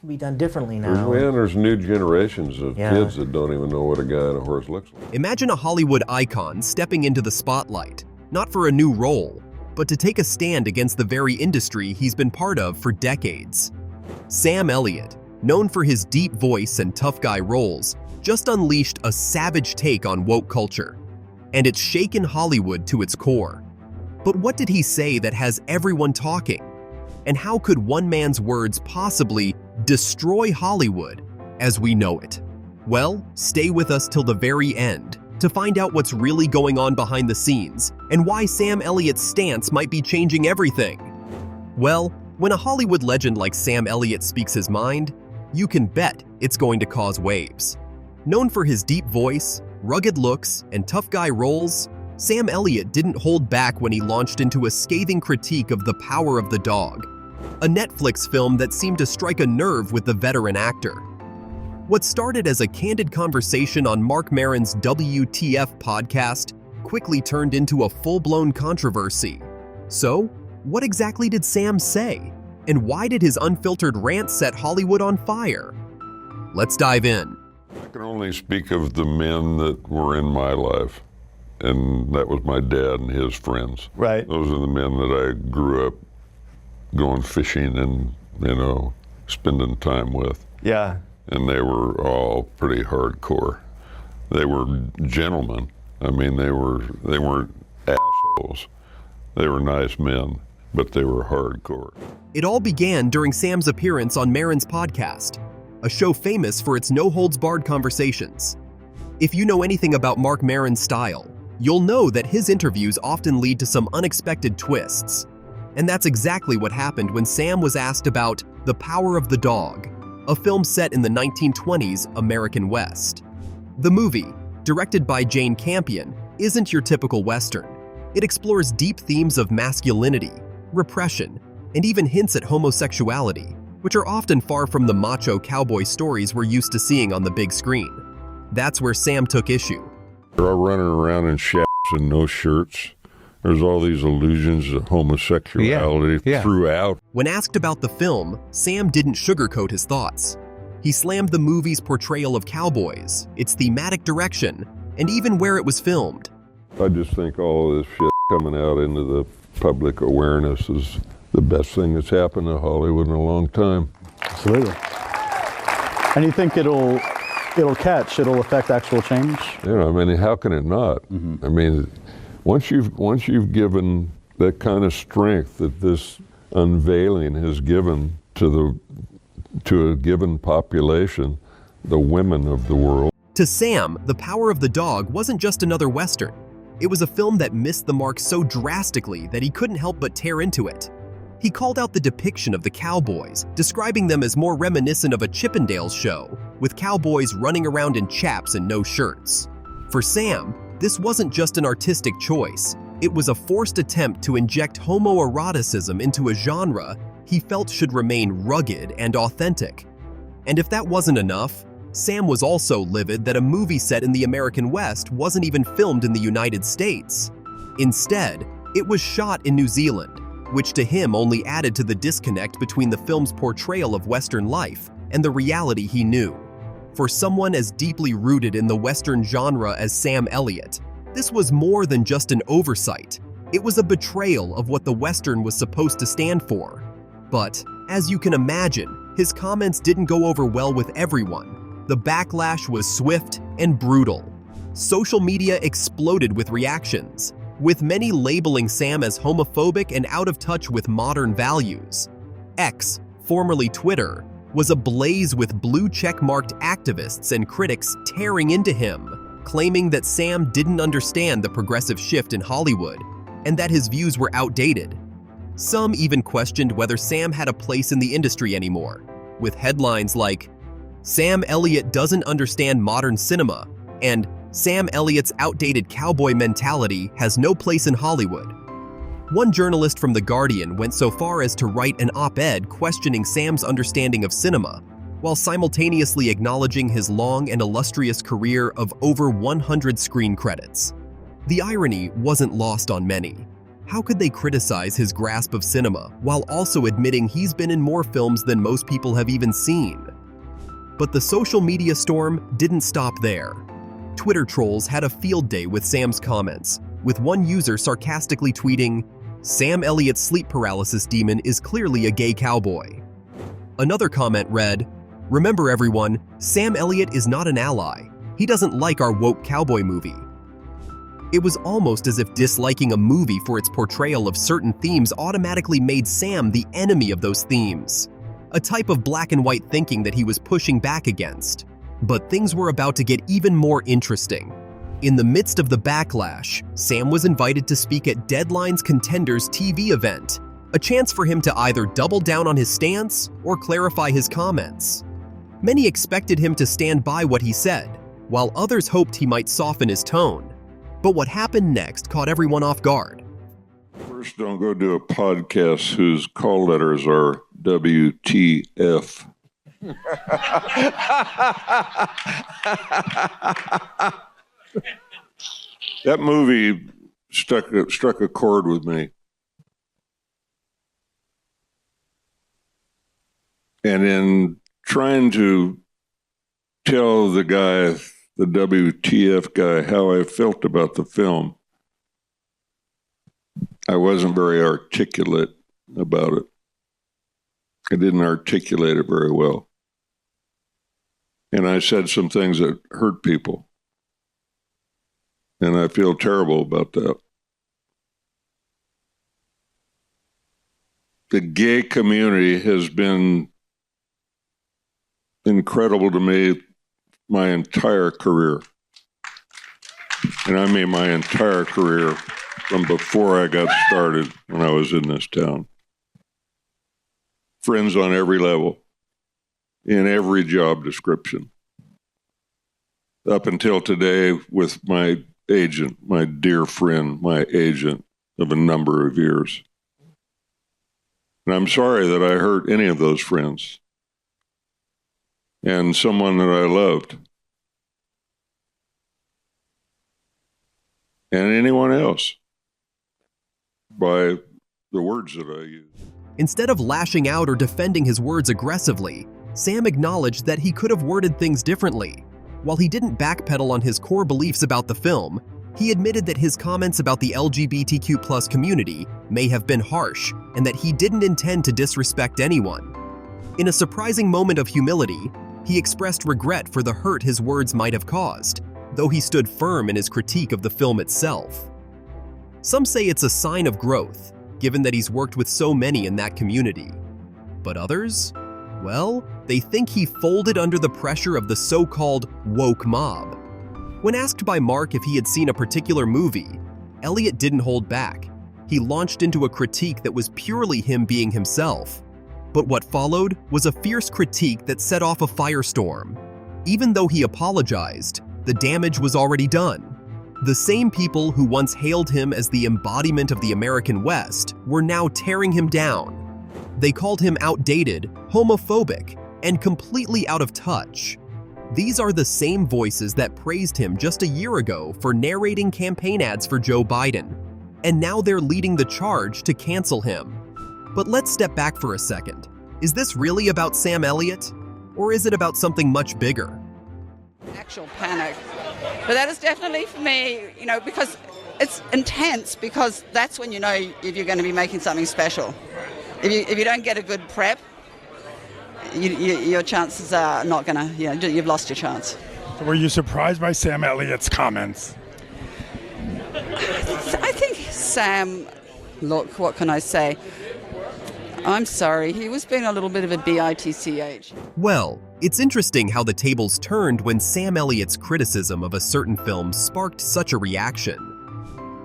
can be done differently now. There's new generations of kids that don't even know what a guy on a horse looks like. Imagine a Hollywood icon stepping into the spotlight, not for a new role, but to take a stand against the very industry he's been part of for decades. Sam Elliott, known for his deep voice and tough guy roles, just unleashed a savage take on woke culture, and it's shaken Hollywood to its core. But what did he say that has everyone talking? And how could one man's words possibly destroy Hollywood as we know it? Well, stay with us till the very end to find out what's really going on behind the scenes and why Sam Elliott's stance might be changing everything. Well, when a Hollywood legend like Sam Elliott speaks his mind, you can bet it's going to cause waves. Known for his deep voice, rugged looks, and tough guy roles, Sam Elliott didn't hold back when he launched into a scathing critique of The Power of the Dog, a Netflix film that seemed to strike a nerve with the veteran actor. What started as a candid conversation on Marc Maron's WTF podcast quickly turned into a full-blown controversy. So, what exactly did Sam say? And why did his unfiltered rant set Hollywood on fire? Let's dive in. I can only speak of the men that were in my life, and that was my dad and his friends. Right. Those are the men that I grew up going fishing and, spending time with. Yeah. And they were all pretty hardcore. They were gentlemen. I mean, they weren't assholes. They were nice men, but they were hardcore. It all began during Sam's appearance on Maron's podcast, a show famous for its no-holds-barred conversations. If you know anything about Marc Maron's style, you'll know that his interviews often lead to some unexpected twists. And that's exactly what happened when Sam was asked about The Power of the Dog, a film set in the 1920s American West. The movie, directed by Jane Campion, isn't your typical Western. It explores deep themes of masculinity, repression, and even hints at homosexuality, which are often far from the macho cowboy stories we're used to seeing on the big screen. That's where Sam took issue. They're all running around in shafts and no shirts. There's all these allusions to homosexuality throughout. When asked about the film, Sam didn't sugarcoat his thoughts. He slammed the movie's portrayal of cowboys, its thematic direction, and even where it was filmed. I just think all of this shit coming out into the public awareness is the best thing that's happened to Hollywood in a long time. Absolutely. And you think it'll affect actual change? How can it not? I mean, once you've given that kind of strength that this unveiling has given to a given population, the women of the world. To Sam, The Power of the Dog wasn't just another Western. It was a film that missed the mark so drastically that he couldn't help but tear into it. He called out the depiction of the cowboys, describing them as more reminiscent of a Chippendales show, with cowboys running around in chaps and no shirts. For Sam, this wasn't just an artistic choice. It was a forced attempt to inject homoeroticism into a genre he felt should remain rugged and authentic. And if that wasn't enough, Sam was also livid that a movie set in the American West wasn't even filmed in the United States. Instead, it was shot in New Zealand, which to him only added to the disconnect between the film's portrayal of Western life and the reality he knew. For someone as deeply rooted in the Western genre as Sam Elliott, this was more than just an oversight. It was a betrayal of what the Western was supposed to stand for. But, as you can imagine, his comments didn't go over well with everyone. The backlash was swift and brutal. Social media exploded with reactions, with many labeling Sam as homophobic and out of touch with modern values. X, formerly Twitter, was ablaze with blue check-marked activists and critics tearing into him, claiming that Sam didn't understand the progressive shift in Hollywood and that his views were outdated. Some even questioned whether Sam had a place in the industry anymore, with headlines like, "Sam Elliott doesn't understand modern cinema," and "Sam Elliott's outdated cowboy mentality has no place in Hollywood." One journalist from The Guardian went so far as to write an op-ed questioning Sam's understanding of cinema, while simultaneously acknowledging his long and illustrious career of over 100 screen credits. The irony wasn't lost on many. How could they criticize his grasp of cinema while also admitting he's been in more films than most people have even seen? But the social media storm didn't stop there. Twitter trolls had a field day with Sam's comments, with one user sarcastically tweeting, "Sam Elliott's sleep paralysis demon is clearly a gay cowboy." Another comment read, "Remember everyone, Sam Elliott is not an ally. He doesn't like our woke cowboy movie." It was almost as if disliking a movie for its portrayal of certain themes automatically made Sam the enemy of those themes, a type of black and white thinking that he was pushing back against. But things were about to get even more interesting. In the midst of the backlash, Sam was invited to speak at Deadline's Contenders TV event, a chance for him to either double down on his stance or clarify his comments. Many expected him to stand by what he said, while others hoped he might soften his tone. But what happened next caught everyone off guard. First, don't go do a podcast whose call letters are WTF. That movie struck a chord with me. And in trying to tell the guy, the WTF guy, how I felt about the film, I wasn't very articulate about it. I didn't articulate it very well. And I said some things that hurt people. And I feel terrible about that. The gay community has been incredible to me my entire career. And I mean my entire career from before I got started when I was in this town. Friends on every level, in every job description. Up until today with my agent, my dear friend, my agent of a number of years. And I'm sorry that I hurt any of those friends and someone that I loved. And anyone else by the words that I use. Instead of lashing out or defending his words aggressively, Sam acknowledged that he could have worded things differently. While he didn't backpedal on his core beliefs about the film, he admitted that his comments about the LGBTQ+ community may have been harsh and that he didn't intend to disrespect anyone. In a surprising moment of humility, he expressed regret for the hurt his words might have caused, though he stood firm in his critique of the film itself. Some say it's a sign of growth, given that he's worked with so many in that community. But others? Well, they think he folded under the pressure of the so-called woke mob. When asked by Mark if he had seen a particular movie, Elliott didn't hold back. He launched into a critique that was purely him being himself. But what followed was a fierce critique that set off a firestorm. Even though he apologized, the damage was already done. The same people who once hailed him as the embodiment of the American West were now tearing him down. They called him outdated, homophobic, and completely out of touch. These are the same voices that praised him just a year ago for narrating campaign ads for Joe Biden, and now they're leading the charge to cancel him. But let's step back for a second. Is this really about Sam Elliott, or is it about something much bigger? Actual panic. But that is definitely for me, because it's intense, because that's when you know if you're going to be making something special. If you don't get a good prep, your chances are not going to, you've lost your chance. So were you surprised by Sam Elliott's comments? I think Sam, look, what can I say? I'm sorry, he was being a little bit of a bitch. Well, it's interesting how the tables turned when Sam Elliott's criticism of a certain film sparked such a reaction.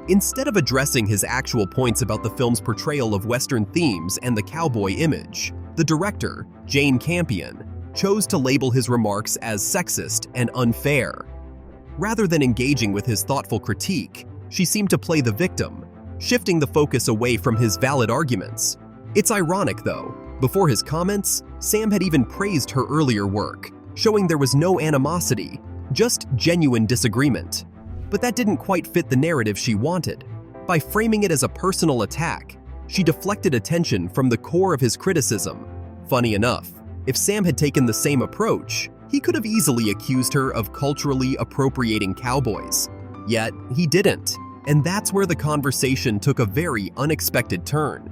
Instead of addressing his actual points about the film's portrayal of Western themes and the cowboy image, the director, Jane Campion, chose to label his remarks as sexist and unfair. Rather than engaging with his thoughtful critique, she seemed to play the victim, shifting the focus away from his valid arguments. It's ironic, though. Before his comments, Sam had even praised her earlier work, showing there was no animosity, just genuine disagreement. But that didn't quite fit the narrative she wanted. By framing it as a personal attack, she deflected attention from the core of his criticism. Funny enough, if Sam had taken the same approach, he could have easily accused her of culturally appropriating cowboys. Yet, he didn't, and that's where the conversation took a very unexpected turn.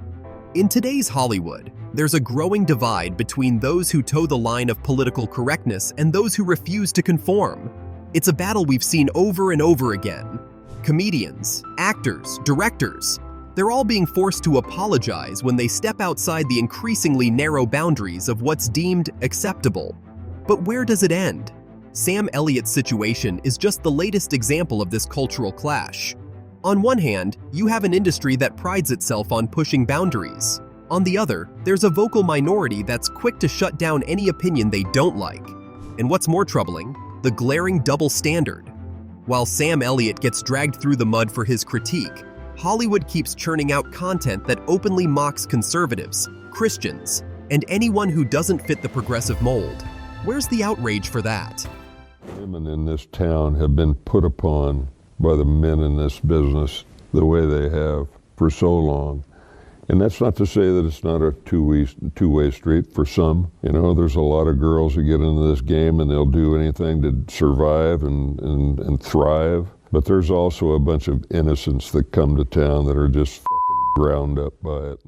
In today's Hollywood, there's a growing divide between those who toe the line of political correctness and those who refuse to conform. It's a battle we've seen over and over again. Comedians, actors, directors, they're all being forced to apologize when they step outside the increasingly narrow boundaries of what's deemed acceptable. But where does it end? Sam Elliott's situation is just the latest example of this cultural clash. On one hand, you have an industry that prides itself on pushing boundaries. On the other, there's a vocal minority that's quick to shut down any opinion they don't like. And what's more troubling, the glaring double standard. While Sam Elliott gets dragged through the mud for his critique, Hollywood keeps churning out content that openly mocks conservatives, Christians, and anyone who doesn't fit the progressive mold. Where's the outrage for that? Women in this town have been put upon by the men in this business the way they have for so long. And that's not to say that it's not a two-way street for some. You know, there's a lot of girls who get into this game and they'll do anything to survive and thrive. But there's also a bunch of innocents that come to town that are just fucking ground up by it.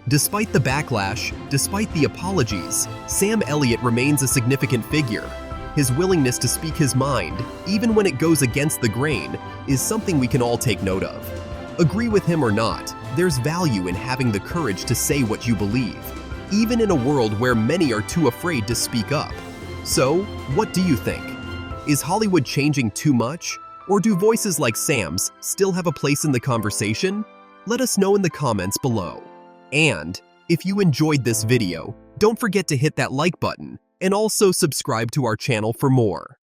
Despite the backlash, despite the apologies, Sam Elliott remains a significant figure. His willingness to speak his mind, even when it goes against the grain, is something we can all take note of. Agree with him or not, there's value in having the courage to say what you believe, even in a world where many are too afraid to speak up. So, what do you think? Is Hollywood changing too much? Or do voices like Sam's still have a place in the conversation? Let us know in the comments below. And, if you enjoyed this video, don't forget to hit that like button and also subscribe to our channel for more.